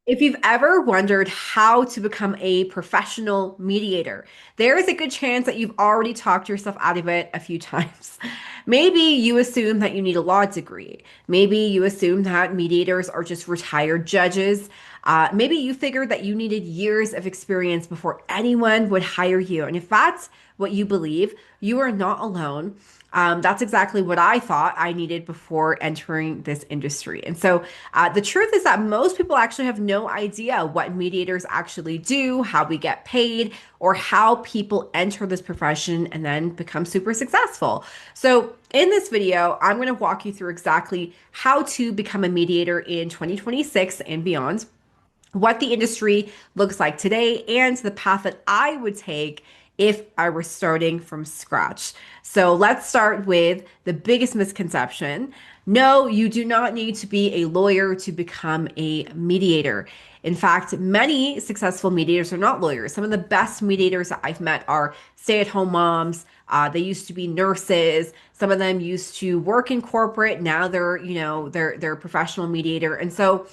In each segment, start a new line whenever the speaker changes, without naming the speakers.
If you've ever wondered how to become a professional mediator, there is a good chance that you've already talked yourself out of it a few times. Maybe you assume that you need a law degree. Maybe you assume that mediators are just retired judges. Maybe you figured that you needed years of experience before anyone would hire you. And if that's what you believe, you are not alone. That's exactly what I thought I needed before entering this industry. And so the truth is that most people actually have no idea what mediators actually do, how we get paid, or how people enter this profession and then become super successful. So in this video, I'm going to walk you through exactly how to become a mediator in 2026 and beyond, what the industry looks like today, and the path that I would take if I were starting from scratch. So let's start with the biggest misconception. No, you do not need to be a lawyer to become a mediator. In fact, many successful mediators are not lawyers. Some of the best mediators that I've met are stay-at-home moms. They used to be nurses. Some of them used to work in corporate. Now they're a professional mediator. And so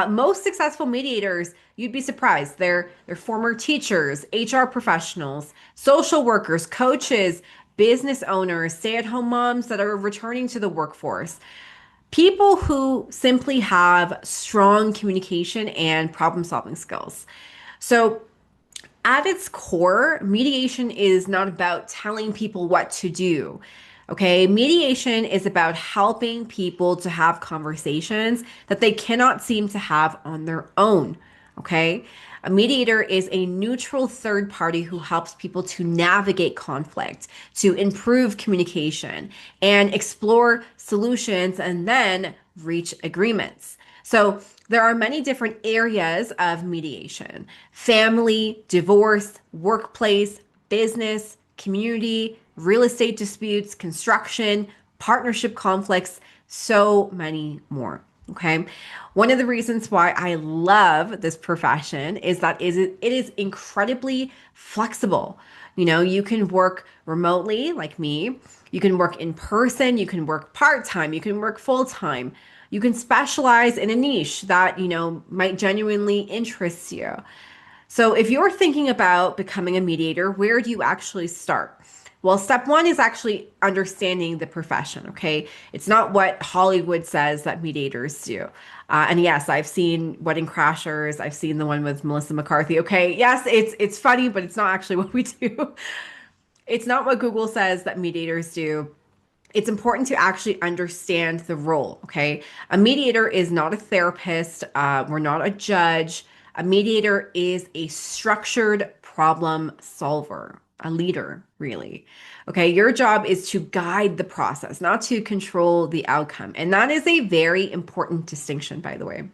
most successful mediators, you'd be surprised. They're former teachers, HR professionals, social workers, coaches, business owners, stay-at-home moms that are returning to the workforce. People who simply have strong communication and problem-solving skills. So at its core, mediation is not about telling people what to do. Okay, mediation is about helping people to have conversations that they cannot seem to have on their own. Okay, a mediator is a neutral third party who helps people to navigate conflict, to improve communication, and explore solutions and then reach agreements. So there are many different areas of mediation: family, divorce, workplace, business, community, real estate disputes, construction, partnership conflicts, so many more. Okay. One of the reasons why I love this profession is that it is incredibly flexible. You know, you can work remotely like me. You can work in person. You can work part-time. You can work full-time. You can specialize in a niche that, might genuinely interest you. So if you're thinking about becoming a mediator, where do you actually start? Well, step one is actually understanding the profession, okay? It's not what Hollywood says that mediators do. And yes, I've seen Wedding Crashers. I've seen the one with Melissa McCarthy. Okay, yes, it's funny, but it's not actually what we do. It's not what Google says that mediators do. It's important to actually understand the role, okay? A mediator is not a therapist. We're not a judge. A mediator is a structured problem solver, a leader, really. Okay, your job is to guide the process, not to control the outcome. And that is a very important distinction, by the way.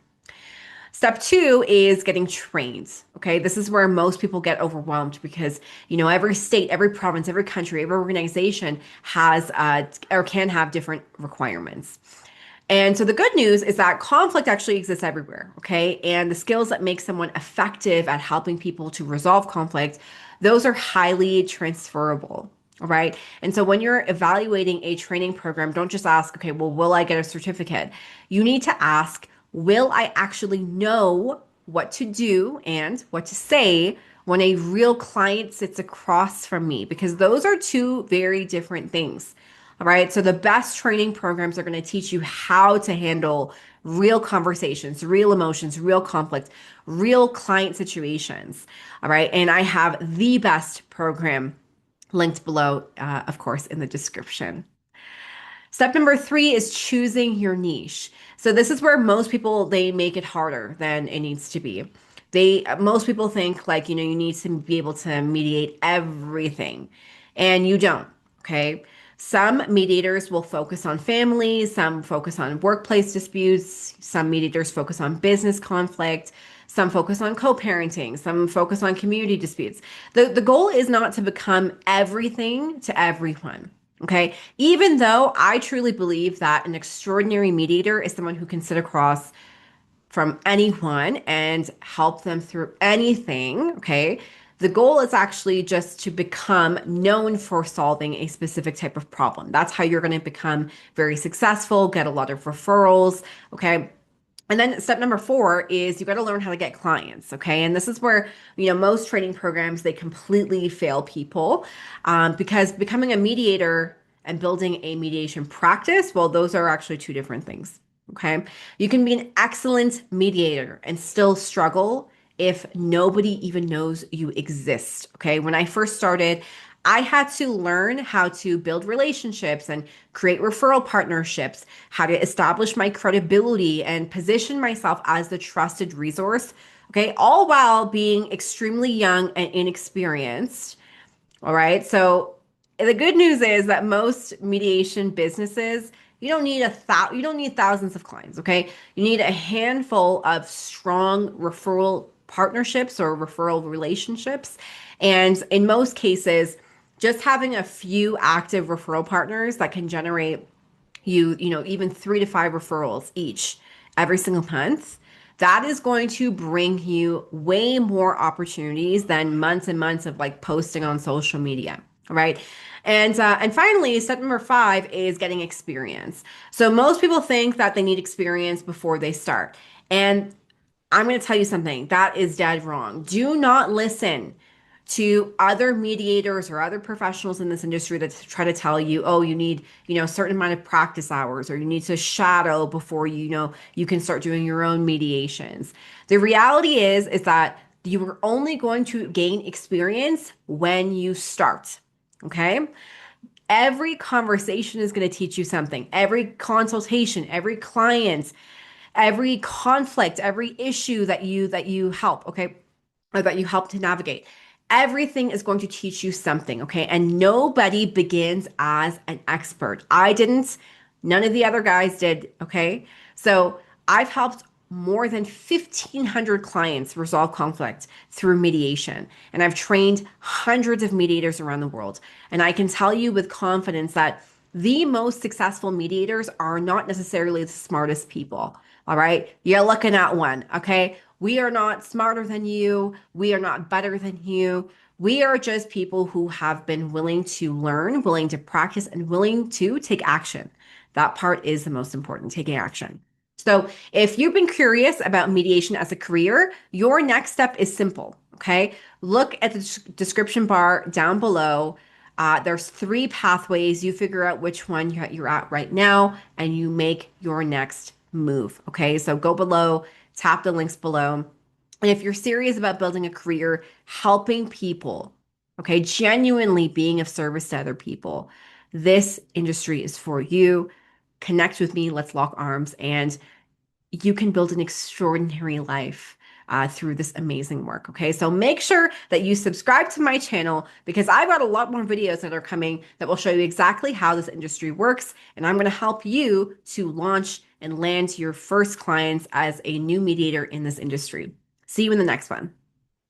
Step two is getting trained. Okay, this is where most people get overwhelmed because, every state, every province, every country, every organization has or can have different requirements. And so the good news is that conflict actually exists everywhere, okay? And the skills that make someone effective at helping people to resolve conflict, those are highly transferable. All right. And so when you're evaluating a training program, don't just ask, okay, well, will I get a certificate? You need to ask, will I actually know what to do and what to say when a real client sits across from me? Because those are two very different things. All right. So the best training programs are going to teach you how to handle real conversations, real emotions, real conflict, real client situations. All right. And I have the best program linked below, of course, in the description. Step number three is choosing your niche. So this is where most people, they make it harder than it needs to be. Most people think like, you need to be able to mediate everything, and you don't, okay? Some mediators will focus on family, some focus on workplace disputes, some mediators focus on business conflict, some focus on co-parenting, some focus on community disputes. The goal is not to become everything to everyone. Okay. Even though I truly believe that an extraordinary mediator is someone who can sit across from anyone and help them through anything. Okay. The goal is actually just to become known for solving a specific type of problem. That's how you're going to become very successful, get a lot of referrals. Okay. And then step number four is you got to learn how to get clients. Okay. And this is where, most training programs, they completely fail people because becoming a mediator and building a mediation practice, well, those are actually two different things. Okay. You can be an excellent mediator and still struggle if nobody even knows you exist. Okay. When I first started, I had to learn how to build relationships and create referral partnerships, how to establish my credibility and position myself as the trusted resource. Okay. All while being extremely young and inexperienced. All right. So the good news is that most mediation businesses, you don't need thousands of clients. Okay. You need a handful of strong referral partnerships or referral relationships. And in most cases, just having a few active referral partners that can generate even 3 to 5 referrals each every single month, that is going to bring you way more opportunities than months and months of like posting on social media. All right. And finally, step number 5 is getting experience. So most people think that they need experience before they start. And I'm going to tell you something that is dead wrong. Do not listen to other mediators or other professionals in this industry that try to tell you, oh, you need, a certain amount of practice hours or you need to shadow before you can start doing your own mediations. The reality is that you are only going to gain experience when you start. Okay? Every conversation is going to teach you something. Every consultation, every client, every conflict, every issue that you help, okay, or that you help to navigate. Everything is going to teach you something, okay? And nobody begins as an expert. I didn't, none of the other guys did, okay? So I've helped more than 1,500 clients resolve conflict through mediation. And I've trained hundreds of mediators around the world. And I can tell you with confidence that the most successful mediators are not necessarily the smartest people. All right. You're looking at one. Okay. We are not smarter than you. We are not better than you. We are just people who have been willing to learn, willing to practice, and willing to take action. That part is the most important, taking action. So if you've been curious about mediation as a career, your next step is simple. Okay. Look at the description bar down below. There's 3 pathways. You figure out which one you're at right now, and you make your next move. Okay, so go below, tap the links below. And if you're serious about building a career, helping people, okay, genuinely being of service to other people, this industry is for you. Connect with me. Let's lock arms, and you can build an extraordinary life through this amazing work. Okay, so make sure that you subscribe to my channel because I've got a lot more videos that are coming that will show you exactly how this industry works. And I'm going to help you to launch and land your first clients as a new mediator in this industry. See you in the next one.